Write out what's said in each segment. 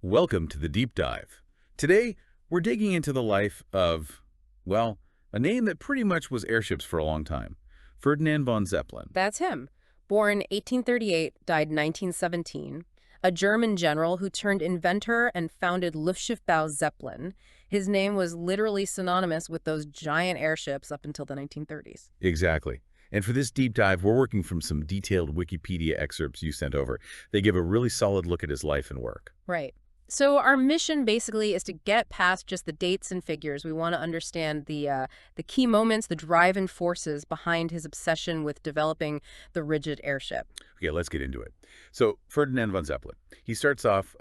Welcome to the Deep Dive. Today, we're digging into the life of, well, a name that pretty much was airships for a long time, Ferdinand von Zeppelin. That's him. Born 1838, died 1917. A German general who turned inventor and founded Luftschiffbau Zeppelin. His name was literally synonymous with those giant airships up until the 1930s. Exactly. And for this deep dive, we're working from some detailed Wikipedia excerpts you sent over. They give a really solid look at his life and work. Right. So our mission basically is to get past just the dates and figures. We want to understand the key moments, the driving forces behind his obsession with developing the rigid airship. Okay, let's get into it. So, Ferdinand von Zeppelin, he starts off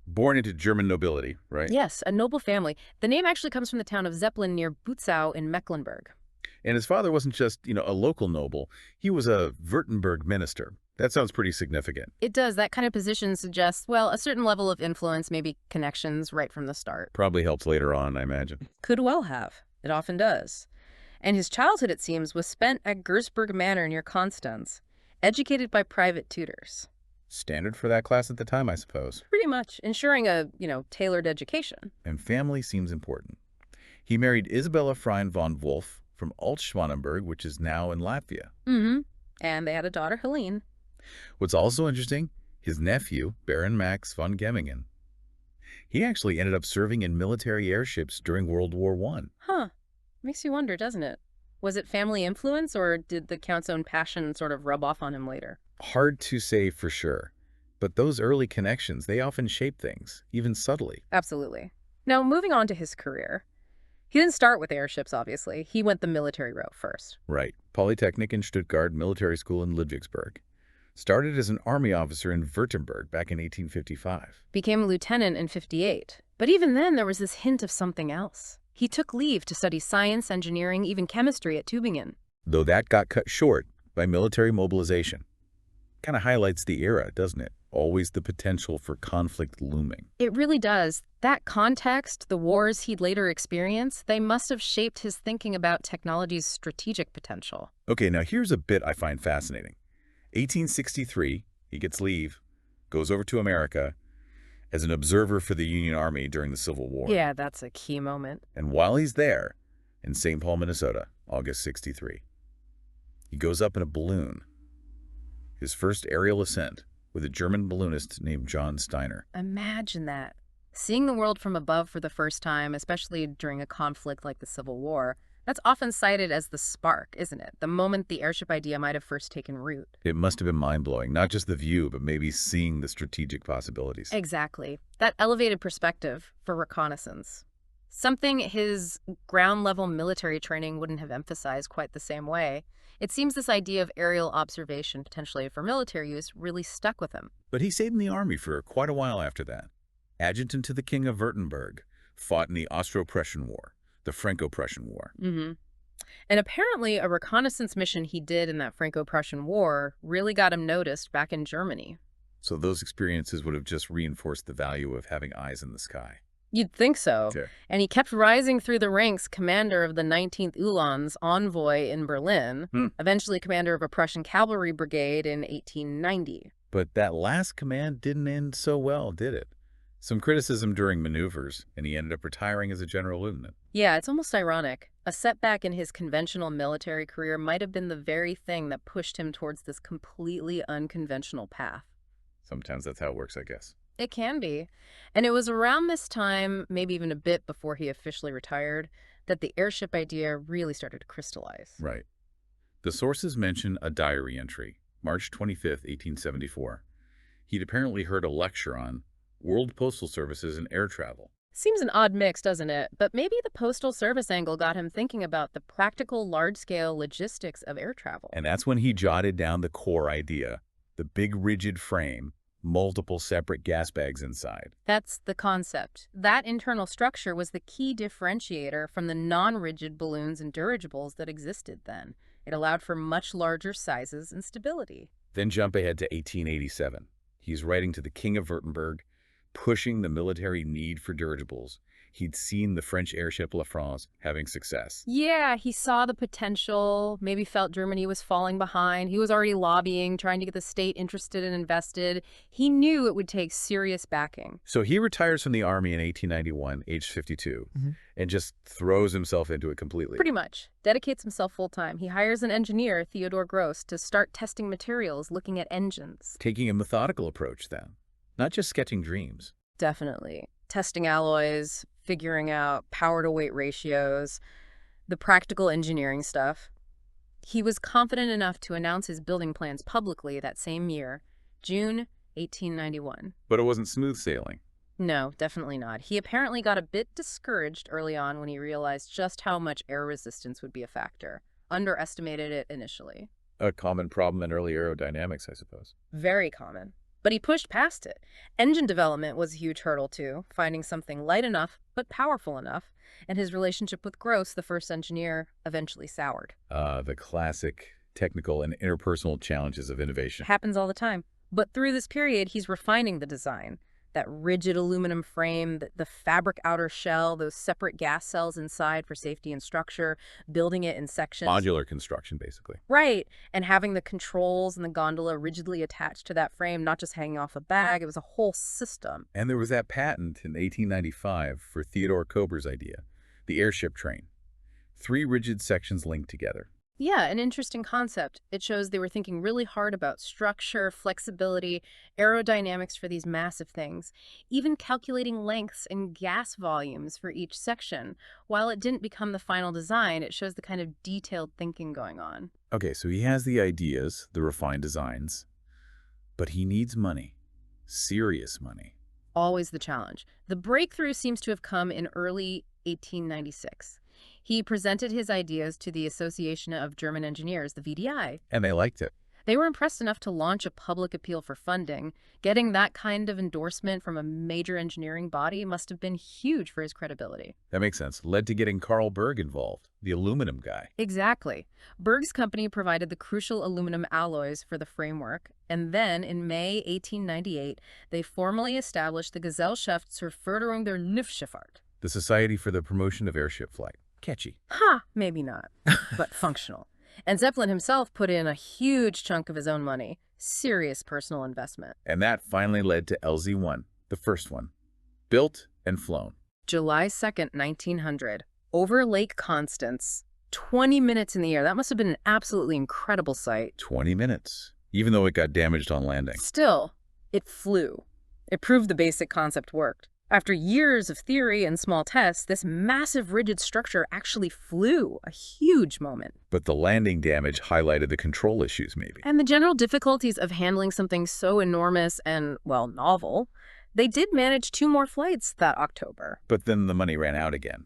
born into German nobility, right? Yes, a noble family. The name actually comes from the town of Zeppelin near Butzau in Mecklenburg. And his father wasn't just, a local noble. He was a Württemberg minister. That sounds pretty significant. It does. That kind of position suggests, well, a certain level of influence, maybe connections right from the start. Probably helps later on, I imagine. Could well have. It often does. And his childhood, it seems, was spent at Gersberg Manor near Constance, educated by private tutors. Standard for that class at the time, I suppose. Pretty much, ensuring a, tailored education. And family seems important. He married Isabella Freien von Wolf from Alt-Schwanenberg, which is now in Latvia. Mm-hmm. And they had a daughter, Helene. What's also interesting, his nephew, Baron Max von Gemmingen. He actually ended up serving in military airships during World War I. Huh. Makes you wonder, doesn't it? Was it family influence, or did the Count's own passion sort of rub off on him later? Hard to say for sure. But those early connections, they often shape things, even subtly. Absolutely. Now, moving on to his career. He didn't start with airships, obviously. He went the military route first. Right. Polytechnic in Stuttgart, military school in Ludwigsburg. Started as an army officer in Württemberg back in 1855. Became a lieutenant in 58. But even then, there was this hint of something else. He took leave to study science, engineering, even chemistry at Tübingen. Though that got cut short by military mobilization. Kind of highlights the era, doesn't it? Always the potential for conflict looming. It really does. That context, the wars he'd later experience, they must have shaped his thinking about technology's strategic potential. Okay, now here's a bit I find fascinating. 1863, he gets leave, goes over to America as an observer for the Union Army during the Civil War. Yeah, that's a key moment. And while he's there, in St. Paul, Minnesota, August 63, he goes up in a balloon. His first aerial ascent with a German balloonist named John Steiner. Imagine that. Seeing the world from above for the first time, especially during a conflict like the Civil War, that's often cited as the spark, isn't it? The moment the airship idea might have first taken root. It must have been mind-blowing, not just the view, but maybe seeing the strategic possibilities. Exactly. That elevated perspective for reconnaissance. Something his ground-level military training wouldn't have emphasized quite the same way. It seems this idea of aerial observation, potentially for military use, really stuck with him. But he stayed in the army for quite a while after that. Adjutant to the King of Württemberg, fought in the Austro-Prussian War, the Franco-Prussian War. Mm-hmm. And apparently a reconnaissance mission he did in that Franco-Prussian War really got him noticed back in Germany. So those experiences would have just reinforced the value of having eyes in the sky. You'd think so. Sure. And he kept rising through the ranks, commander of the 19th Uhlans envoy in Berlin, eventually commander of a Prussian cavalry brigade in 1890. But that last command didn't end so well, did it? Some criticism during maneuvers, and he ended up retiring as a general lieutenant. Yeah, it's almost ironic. A setback in his conventional military career might have been the very thing that pushed him towards this completely unconventional path. Sometimes that's how it works, I guess. It can be. And it was around this time, maybe even a bit before he officially retired, that the airship idea really started to crystallize. Right. The sources mention a diary entry, March 25th, 1874. He'd apparently heard a lecture on World Postal Services and air travel. Seems an odd mix, doesn't it? But maybe the Postal Service angle got him thinking about the practical, large-scale logistics of air travel. And that's when he jotted down the core idea, the big rigid frame, multiple separate gas bags inside. That's the concept. That internal structure was the key differentiator from the non-rigid balloons and dirigibles that existed then. It allowed for much larger sizes and stability. Then jump ahead to 1887. He's writing to the King of Württemberg, pushing the military need for dirigibles. He'd seen the French airship La France having success. Yeah, he saw the potential, maybe felt Germany was falling behind. He was already lobbying, trying to get the state interested and invested. He knew it would take serious backing. So he retires from the army in 1891, aged 52, and just throws himself into it completely. Pretty much. Dedicates himself full-time. He hires an engineer, Theodore Gross, to start testing materials, looking at engines. Taking a methodical approach then, not just sketching dreams. Definitely. Testing alloys, figuring out power-to-weight ratios, the practical engineering stuff. He was confident enough to announce his building plans publicly that same year, June 1891. But it wasn't smooth sailing. No, definitely not. He apparently got a bit discouraged early on when he realized just how much air resistance would be a factor. Underestimated it initially. A common problem in early aerodynamics, I suppose. Very common. But he pushed past it. Engine development was a huge hurdle too, finding something light enough but powerful enough, and his relationship with Gross, the first engineer, eventually soured. The classic technical and interpersonal challenges of innovation. Happens all the time. But through this period, he's refining the design. That rigid aluminum frame, the fabric outer shell, those separate gas cells inside for safety and structure, building it in sections. Modular construction, basically. Right, and having the controls and the gondola rigidly attached to that frame, not just hanging off a bag. It was a whole system. And there was that patent in 1895 for Theodore Kober's idea, the airship train. 3 rigid sections linked together. Yeah, an interesting concept. It shows they were thinking really hard about structure, flexibility, aerodynamics for these massive things, even calculating lengths and gas volumes for each section. While it didn't become the final design, it shows the kind of detailed thinking going on. Okay, so he has the ideas, the refined designs, but he needs money. Serious money. Always the challenge. The breakthrough seems to have come in early 1896. He presented his ideas to the Association of German Engineers, the VDI. And they liked it. They were impressed enough to launch a public appeal for funding. Getting that kind of endorsement from a major engineering body must have been huge for his credibility. That makes sense. Led to getting Carl Berg involved, the aluminum guy. Exactly. Berg's company provided the crucial aluminum alloys for the framework, and then in May 1898, they formally established the Gesellschaft zur Förderung der Luftschifffahrt. The Society for the Promotion of Airship Flight. Catchy. Maybe not, but functional. And Zeppelin himself put in a huge chunk of his own money. Serious personal investment. And that finally led to LZ-1, the first one. Built and flown. July 2nd, 1900. Over Lake Constance. 20 minutes in the air. That must have been an absolutely incredible sight. 20 minutes, even though it got damaged on landing. Still, it flew. It proved the basic concept worked. After years of theory and small tests, this massive rigid structure actually flew, a huge moment. But the landing damage highlighted the control issues, maybe. And the general difficulties of handling something so enormous and, well, novel. They did manage 2 more flights that October. But then the money ran out again,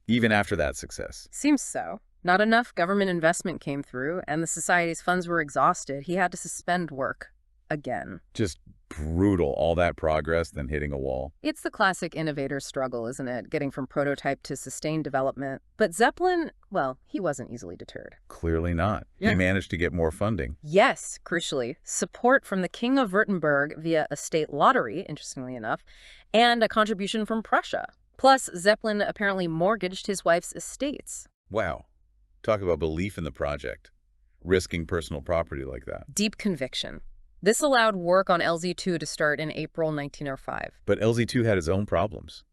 even after that success. Seems so. Not enough government investment came through, and the Society's funds were exhausted. He had to suspend work. Again. Just brutal, all that progress, then hitting a wall. It's the classic innovator struggle, isn't it? Getting from prototype to sustained development. But Zeppelin, well, he wasn't easily deterred. Clearly not. Yeah. He managed to get more funding. Yes, crucially. Support from the King of Württemberg via a state lottery, interestingly enough, and a contribution from Prussia. Plus, Zeppelin apparently mortgaged his wife's estates. Wow. Talk about belief in the project. Risking personal property like that. Deep conviction. This allowed work on LZ-2 to start in April 1905. But LZ-2 had its own problems.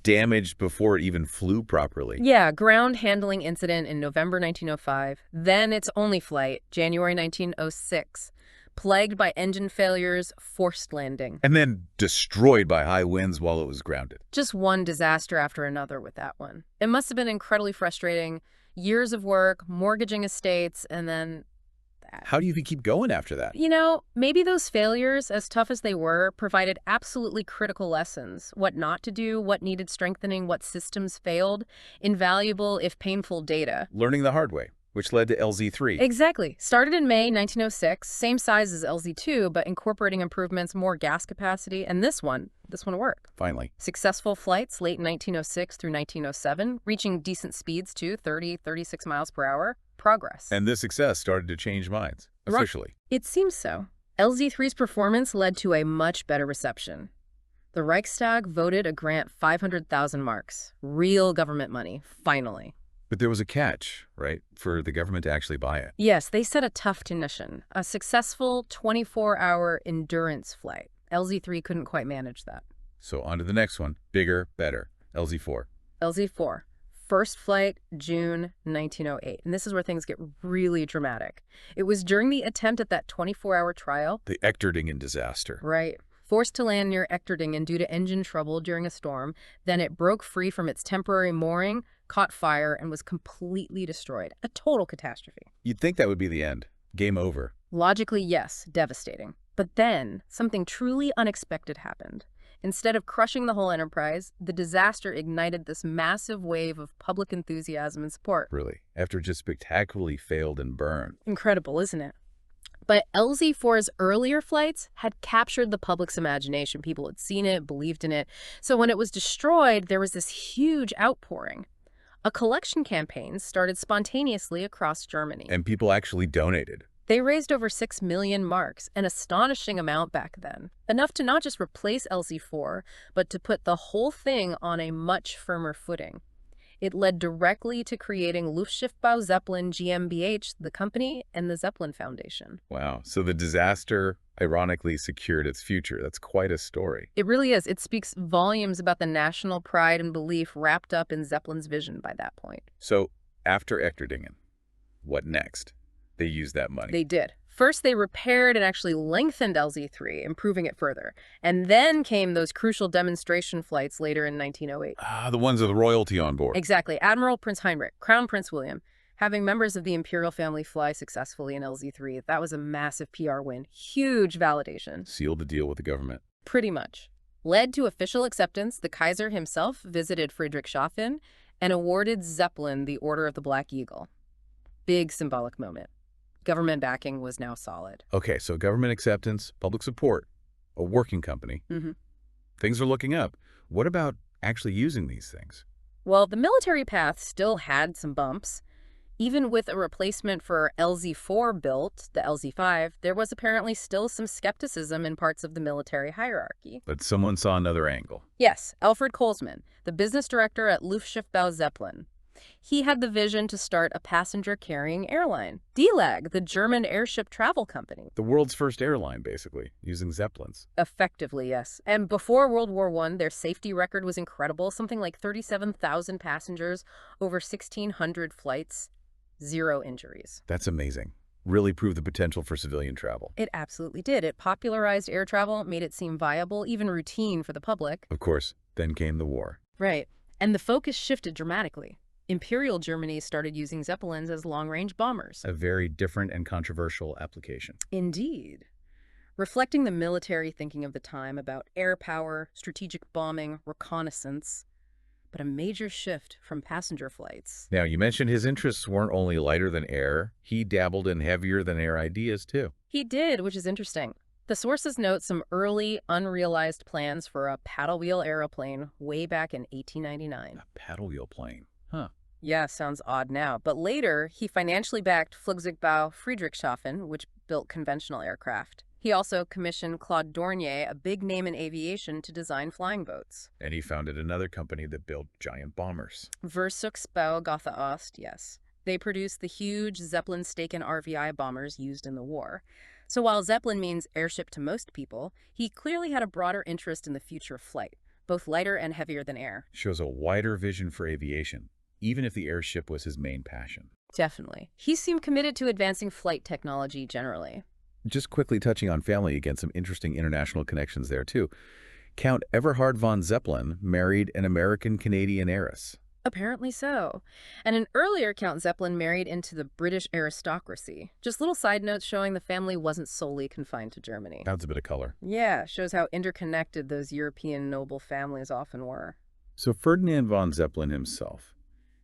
Damaged before it even flew properly. Yeah, ground handling incident in November 1905. Then its only flight, January 1906. Plagued by engine failures, forced landing. And then destroyed by high winds while it was grounded. Just one disaster after another with that one. It must have been incredibly frustrating. Years of work, mortgaging estates, and then How do you even keep going after that? You know, maybe those failures, as tough as they were, provided absolutely critical lessons. What not to do, what needed strengthening, what systems failed. Invaluable, if painful, data. Learning the hard way, which led to LZ-3. Exactly. Started in May 1906, same size as LZ-2, but incorporating improvements, more gas capacity, and this one worked. Finally. Successful flights late 1906 through 1907, reaching decent speeds too, 30, 36 miles per hour. Progress. And this success started to change minds, officially. It seems so. LZ-3's performance led to a much better reception. The Reichstag voted a grant 500,000 marks. Real government money, finally. But there was a catch, right, for the government to actually buy it. Yes, they set a tough condition. A successful 24-hour endurance flight. LZ-3 couldn't quite manage that. So on to the next one. Bigger, better. LZ-4. LZ-4. First flight, June 1908. And this is where things get really dramatic. It was during the attempt at that 24-hour trial. The Echterdingen disaster. Right. Forced to land near Echterdingen due to engine trouble during a storm. Then it broke free from its temporary mooring, caught fire, and was completely destroyed. A total catastrophe. You'd think that would be the end. Game over. Logically, yes, devastating. But then, something truly unexpected happened. Instead of crushing the whole enterprise, the disaster ignited this massive wave of public enthusiasm and support. Really. After it just spectacularly failed and burned. Incredible, isn't it? But LZ-4's earlier flights had captured the public's imagination. People had seen it, believed in it. So when it was destroyed, there was this huge outpouring. A collection campaign started spontaneously across Germany. And people actually donated. They raised over 6 million marks, an astonishing amount back then. Enough to not just replace LZ-4, but to put the whole thing on a much firmer footing. It led directly to creating Luftschiffbau Zeppelin GmbH, the company, and the Zeppelin Foundation. Wow. So the disaster, ironically, secured its future. That's quite a story. It really is. It speaks volumes about the national pride and belief wrapped up in Zeppelin's vision by that point. So after Echterdingen, what next? They used that money. They did. First, they repaired and actually lengthened LZ-3, improving it further. And then came those crucial demonstration flights later in 1908. The ones with royalty on board. Exactly. Admiral Prince Heinrich, Crown Prince William, having members of the imperial family fly successfully in LZ-3. That was a massive PR win. Huge validation. Sealed the deal with the government. Pretty much. Led to official acceptance, the Kaiser himself visited Friedrichshafen and awarded Zeppelin the Order of the Black Eagle. Big symbolic moment. Government backing was now solid. Okay, so government acceptance, public support, a working company. Things are looking up. What about actually using these things? Well, the military path still had some bumps. Even with a replacement for LZ-4 built, the LZ-5, there was apparently still some skepticism in parts of the military hierarchy. But someone saw another angle. Yes, Alfred Kolsman, the business director at Luftschiffbau Zeppelin. He had the vision to start a passenger-carrying airline, DLAG, the German airship travel company. The world's first airline, basically, using Zeppelins. Effectively, yes. And before World War I, their safety record was incredible, something like 37,000 passengers, over 1,600 flights, 0 injuries. That's amazing. Really proved the potential for civilian travel. It absolutely did. It popularized air travel, made it seem viable, even routine for the public. Of course, then came the war. Right. And the focus shifted dramatically. Imperial Germany started using Zeppelins as long-range bombers. A very different and controversial application. Indeed. Reflecting the military thinking of the time about air power, strategic bombing, reconnaissance, but a major shift from passenger flights. Now, you mentioned his interests weren't only lighter than air. He dabbled in heavier than air ideas, too. He did, which is interesting. The sources note some early, unrealized plans for a paddle wheel aeroplane way back in 1899. A paddle wheel plane. Huh. Yeah, sounds odd now. But later, he financially backed Flugzeugbau Friedrichshafen, which built conventional aircraft. He also commissioned Claude Dornier, a big name in aviation, to design flying boats. And he founded another company that built giant bombers. Versuchsbau Gotha Ost, yes. They produced the huge Zeppelin-Staaken RVI bombers used in the war. So while Zeppelin means airship to most people, he clearly had a broader interest in the future of flight, both lighter and heavier than air. Shows a wider vision for aviation, even if the airship was his main passion. Definitely. He seemed committed to advancing flight technology generally. Just quickly touching on family again, some interesting international connections there too. Count Everhard von Zeppelin married an American-Canadian heiress. Apparently so. And an earlier Count Zeppelin married into the British aristocracy. Just little side notes showing the family wasn't solely confined to Germany. Adds a bit of color. Yeah, shows how interconnected those European noble families often were. So Ferdinand von Zeppelin himself,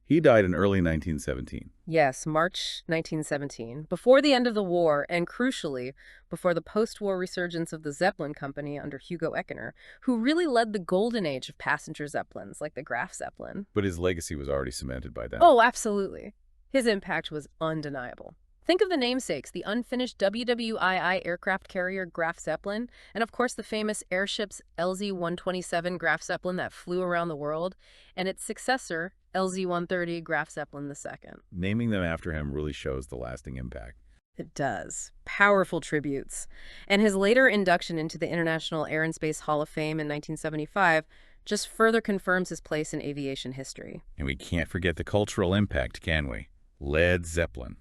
he died in early 1917. Yes, March 1917, before the end of the war, and crucially, before the post-war resurgence of the Zeppelin Company under Hugo Eckener, who really led the golden age of passenger Zeppelins, like the Graf Zeppelin. But his legacy was already cemented by then. Oh, absolutely. His impact was undeniable. Think of the namesakes, the unfinished WWII aircraft carrier Graf Zeppelin, and of course the famous airships LZ-127 Graf Zeppelin that flew around the world, and its successor, LZ-130 Graf Zeppelin II. Naming them after him really shows the lasting impact. It does. Powerful tributes. And his later induction into the International Air and Space Hall of Fame in 1975 just further confirms his place in aviation history. And we can't forget the cultural impact, can we? Led Zeppelin.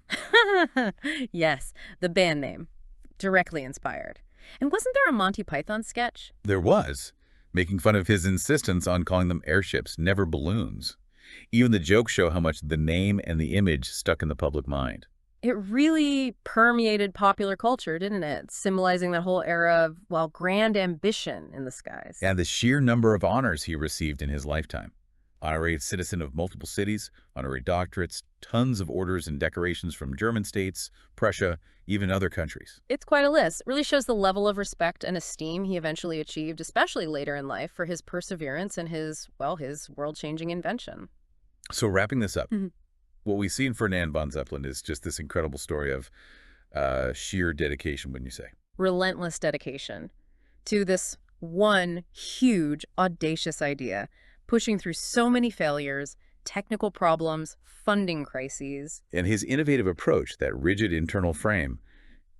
Yes, the band name. Directly inspired. And wasn't there a Monty Python sketch? There was, making fun of his insistence on calling them airships, never balloons. Even the jokes show how much the name and the image stuck in the public mind. It really permeated popular culture, didn't it? Symbolizing that whole era of, well, grand ambition in the skies. And the sheer number of honors he received in his lifetime. Honorary citizen of multiple cities, honorary doctorates, tons of orders and decorations from German states, Prussia, even other countries. It's quite a list. It really shows the level of respect and esteem he eventually achieved, especially later in life, for his perseverance and his, well, his world-changing invention. So wrapping this up, Mhm. what we see in Ferdinand von Zeppelin is just this incredible story of sheer dedication, wouldn't you say? Relentless dedication to this one huge, audacious idea, pushing through so many failures, technical problems, funding crises. And his innovative approach, that rigid internal frame,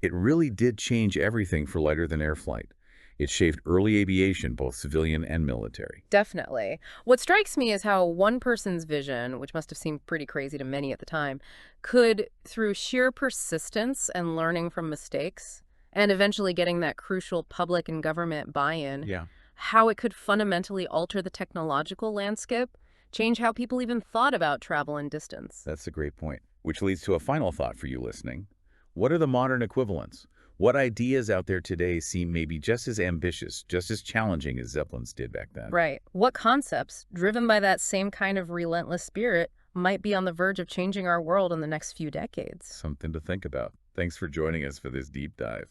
it really did change everything for lighter-than-air flight. It shaped early aviation, both civilian and military. Definitely. What strikes me is how one person's vision, which must have seemed pretty crazy to many at the time, could, through sheer persistence and learning from mistakes, and eventually getting that crucial public and government buy-in, Yeah. how it could fundamentally alter the technological landscape, change how people even thought about travel and distance. That's a great point. Which leads to a final thought for you listening. What are the modern equivalents? What ideas out there today seem maybe just as ambitious, just as challenging as Zeppelin's did back then? Right. What concepts, driven by that same kind of relentless spirit, might be on the verge of changing our world in the next few decades? Something to think about. Thanks for joining us for this deep dive.